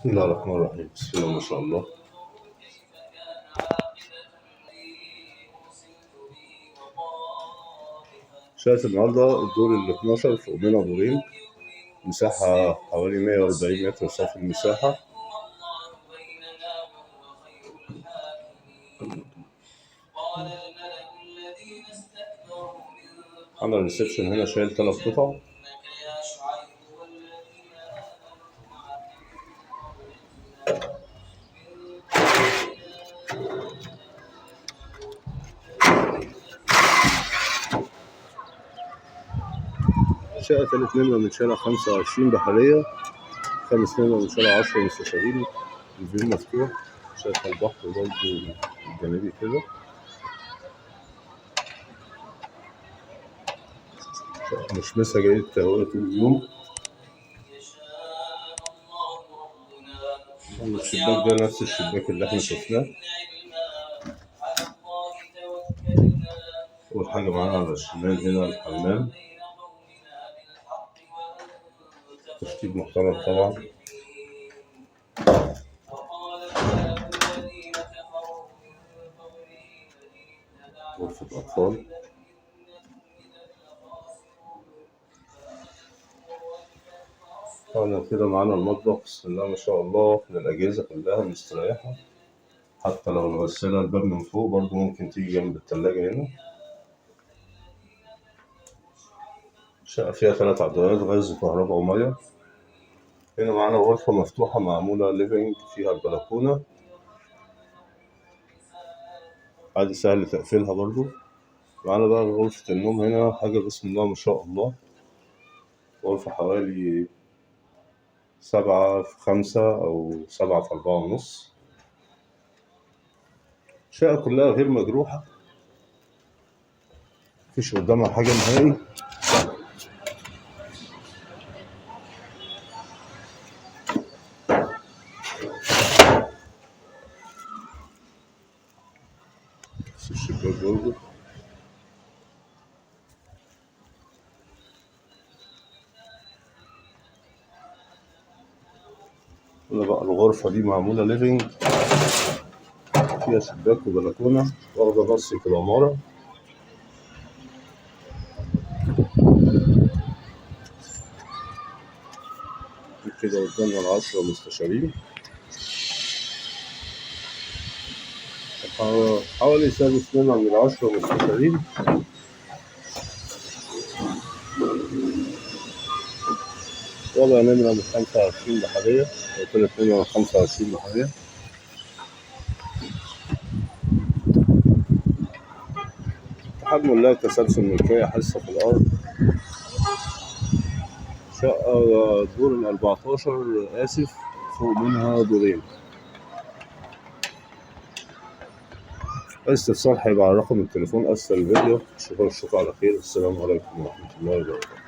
بسم الله الرحمن الرحيم. بسم الله ما شاء الله. شقة النهاردة الدور ال 12 فوق منها دورين، مساحة حوالي 140 متر صافي المساحة. عندنا الريسبشن هنا شايل 3 قطع. شقة تالت نمرة من شارع 25 بحرية، خامس نمرة من شارع 10 مستشارين. الفيو مفتوح، شايف البحر برضه الجانبي كده. شقة مشمسة جاية التهوية طول اليوم. الشباك ده نفس الشباك اللي احنا شفناه. أول حاجة معانا على الشمال هنا الحمام، تشطيب محترم طبعا. غرفة أطفال. طبعا كده معانا المطبخ، بسم الله ما شاء الله، الأجهزة كلها مستريحة، حتى لو الغسالة الباب من فوق برضه ممكن تيجي جنب التلاجة هنا. الشقة فيها 3 عدادات غاز وكهرباء ومية. هنا معانا غرفة مفتوحة معمولة ليفينج، فيها البلكونة عادي سهل تقفيلها برضه. معانا بقى غرفة النوم هنا، حاجة بسم الله ما شاء الله، غرفة حوالي 7 في 5 أو 7 في 4.5. الشقة كلها غير مجروحة، مفيش قدامها حاجة نهائي. بس الشباك برضه. هنا بقى الغرفة دي معمولة ليفينج، فيها شباك وبلكونة، واخدة بصة العمارة. كده قدامنا 10 مستشارين، حوالي سادس منها من 10 مستشارين. رابع نمرة من 25 بحرية، وتالت نمرة من 25 بحرية. تحمل الله تسلسل ملكية، حصة في الأرض. شقة دور ال 14 آسف، فوق منها دورين. استفسار هيبقى على رقم التليفون أسفل الفيديو. شكرا على خير، السلام عليكم ورحمة الله وبركاته.